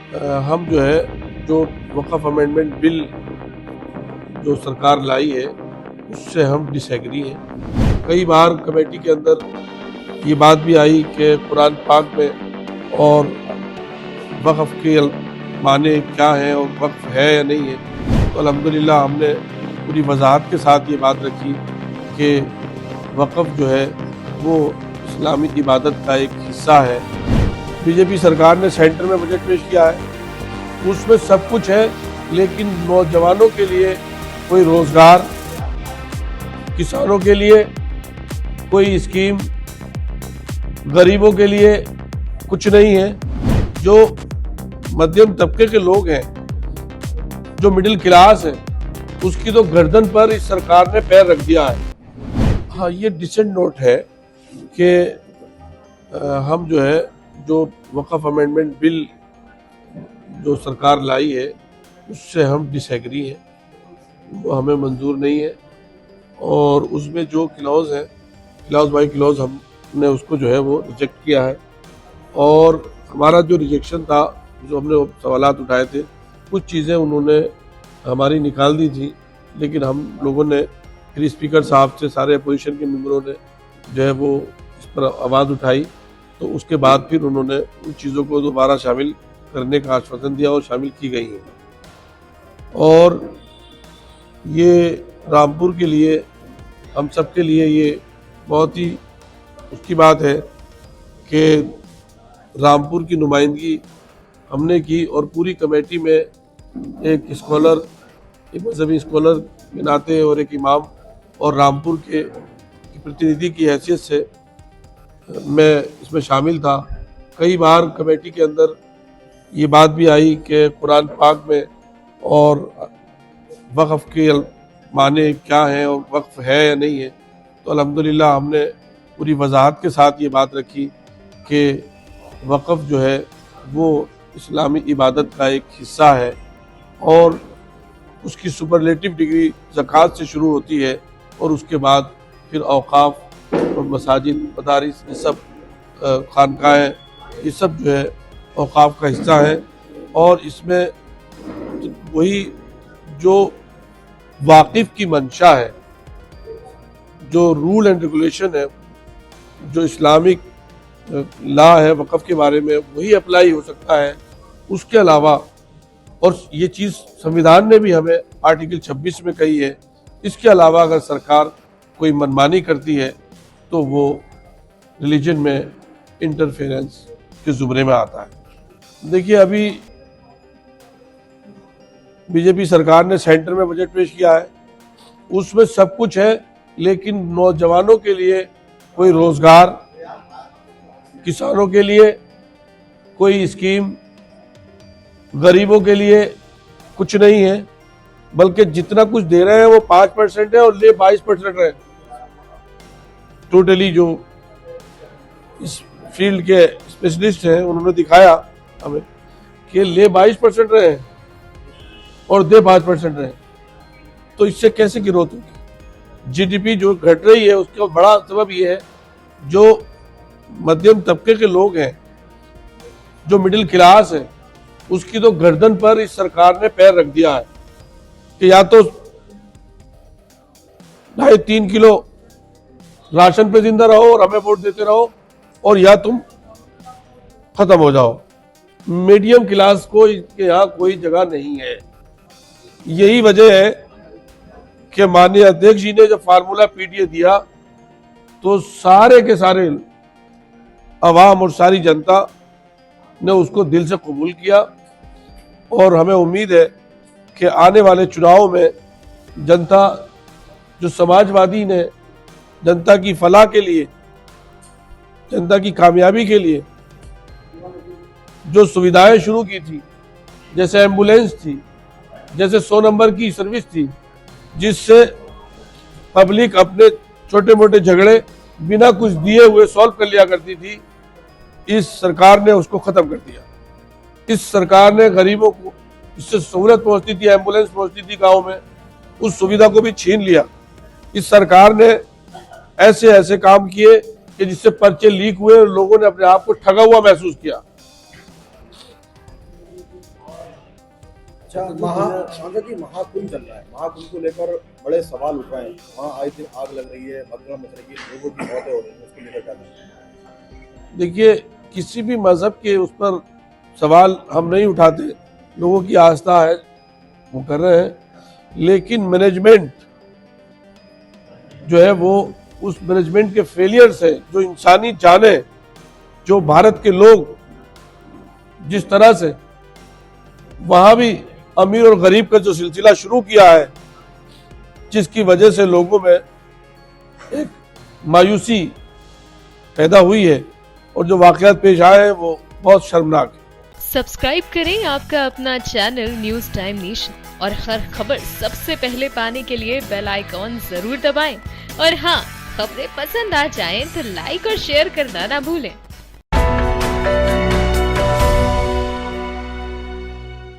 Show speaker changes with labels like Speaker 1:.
Speaker 1: हम जो है जो वक़्फ़ अमेंडमेंट बिल जो सरकार लाई है उससे हम डिसएग्री हैं। कई बार कमेटी के अंदर ये बात भी आई कि कुरान पाक में और वक़्फ़ के माने क्या हैं और वक़्फ़ है या नहीं है, तो अल्हम्दुलिल्लाह हमने पूरी वज़ाहत के साथ ये बात रखी कि वक़्फ़ जो है वो इस्लामी इबादत का एक हिस्सा है। बीजेपी सरकार ने सेंटर में बजट पेश किया है, उसमें सब कुछ है, लेकिन नौजवानों के लिए कोई रोजगार, किसानों के लिए कोई स्कीम, गरीबों के लिए कुछ नहीं है। जो मध्यम तबके के लोग हैं, जो मिडिल क्लास है, उसकी तो गर्दन पर इस सरकार ने पैर रख दिया है। हाँ, ये डिसेंट नोट है कि हम जो है जो वक़्फ़ अमेंडमेंट बिल जो सरकार लाई है उससे हम डिसएग्री हैं, वो हमें मंजूर नहीं है। और उसमें जो क्लॉज है, क्लॉज बाई क्लॉज हमने उसको जो है वो रिजेक्ट किया है। और हमारा जो रिजेक्शन था, जो हमने सवालात उठाए थे, कुछ चीज़ें उन्होंने हमारी निकाल दी थी, लेकिन हम लोगों ने फिर स्पीकर साहब से, सारे अपोजिशन के मेंबरों ने जो है वो इस पर आवाज़ उठाई, तो उसके बाद फिर उन्होंने उन चीज़ों को दोबारा शामिल करने का आश्वासन दिया और शामिल की गई हैं। और ये रामपुर के लिए, हम सब के लिए ये बहुत ही उसकी बात है कि रामपुर की नुमाइंदगी हमने की और पूरी कमेटी में एक स्कॉलर, एक मजहबी स्कॉलर के नाते और एक इमाम और रामपुर के प्रतिनिधि की हैसियत से मैं इसमें शामिल था। कई बार कमेटी के अंदर ये बात भी आई कि कुरान पाक में और वक़्फ़ के माने क्या हैं और वक़्फ़ है या नहीं है, तो अल्हम्दुलिल्लाह हमने पूरी वज़ाहत के साथ ये बात रखी कि वक़्फ़ जो है वो इस्लामी इबादत का एक हिस्सा है और उसकी सुपरलेटिव डिग्री ज़कात से शुरू होती है और उसके बाद फिर औक़ाफ़ और मसाजिद, मदारिस, ये सब खानकाहें, ये सब जो है औक़ाफ़ का हिस्सा है। और इसमें वही जो वाकिफ़ की मंशा है, जो रूल एंड रेगुलेशन है, जो इस्लामिक लॉ है वक़्फ़ के बारे में, वही अप्लाई हो सकता है। उसके अलावा, और ये चीज़ संविधान ने भी हमें आर्टिकल 26 में कही है, इसके अलावा अगर सरकार कोई मनमानी करती है तो वो रिलीजन में इंटरफेरेंस के ज़ुमरे में आता है। देखिए, अभी बीजेपी सरकार ने सेंटर में बजट पेश किया है, उसमें सब कुछ है, लेकिन नौजवानों के लिए कोई रोजगार, किसानों के लिए कोई स्कीम, गरीबों के लिए कुछ नहीं है। बल्कि जितना कुछ दे रहे हैं वो 5% है और ले 22% है। टोटली जो इस फील्ड के स्पेशलिस्ट हैं उन्होंने दिखाया हमें कि ले 22% रहे और दे 5% रहे, तो इससे कैसे ग्रोथ होगी? जीडीपी जो घट रही है उसका बड़ा सबब ये है, जो मध्यम तबके के लोग हैं, जो मिडिल क्लास है, उसकी तो गर्दन पर इस सरकार ने पैर रख दिया है कि या तो 2.5-3 किलो राशन पे जिंदा रहो और हमें वोट देते रहो, और या तुम खत्म हो जाओ। मीडियम क्लास को इसके यहाँ कोई जगह नहीं है। यही वजह है कि माननीय अध्यक्ष जी ने जब फार्मूला पीटीए दिया तो सारे के सारे अवाम और सारी जनता ने उसको दिल से कबूल किया। और हमें उम्मीद है कि आने वाले चुनाव में जनता, जो समाजवादी ने जनता की फलाह के लिए, जनता की कामयाबी के लिए जो सुविधाएं शुरू की थी, जैसे एम्बुलेंस थी, जैसे 100 नंबर की सर्विस थी, जिससे पब्लिक अपने छोटे मोटे झगड़े बिना कुछ दिए हुए सॉल्व कर लिया करती थी, इस सरकार ने उसको खत्म कर दिया। इस सरकार ने गरीबों को इससे सहूलत पहुंचती थी, एम्बुलेंस पहुंचती थी गाँव में, उस सुविधा को भी छीन लिया। इस सरकार ने ऐसे ऐसे काम किए कि जिससे पर्चे लीक हुए और लोगों ने अपने आप को ठगा हुआ महसूस किया।
Speaker 2: अच्छा, सांसद जी, महाकुंभ चल रहा है, महाकुंभ को लेकर बड़े सवाल उठ रहे हैं। वहाँ आए दिन आग लग रही है, भगदड़ मच रही है, लोगों की मौतें हो रही हैं, उसको लेकर क्या कहना है?
Speaker 1: देखिए, किसी भी मजहब के उस पर सवाल हम नहीं उठाते, लोगों की आस्था है वो कर रहे हैं, लेकिन मैनेजमेंट जो है वो उस मैनेजमेंट के फेलियर से जो इंसानी जाने, जो भारत के लोग जिस तरह से वहां भी अमीर और गरीब का जो सिलसिला शुरू किया है, जिसकी वजह से लोगों में एक मायूसी पैदा हुई है और जो वाकयात पेश आए हैं वो बहुत शर्मनाक है।
Speaker 3: सब्सक्राइब करें आपका अपना चैनल न्यूज टाइम नेशन और हर खबर सबसे पहले पाने के लिए बेल आइकॉन जरूर दबाएं। और हाँ, खबरें पसंद आ जाएं तो लाइक और शेयर करना ना भूलें।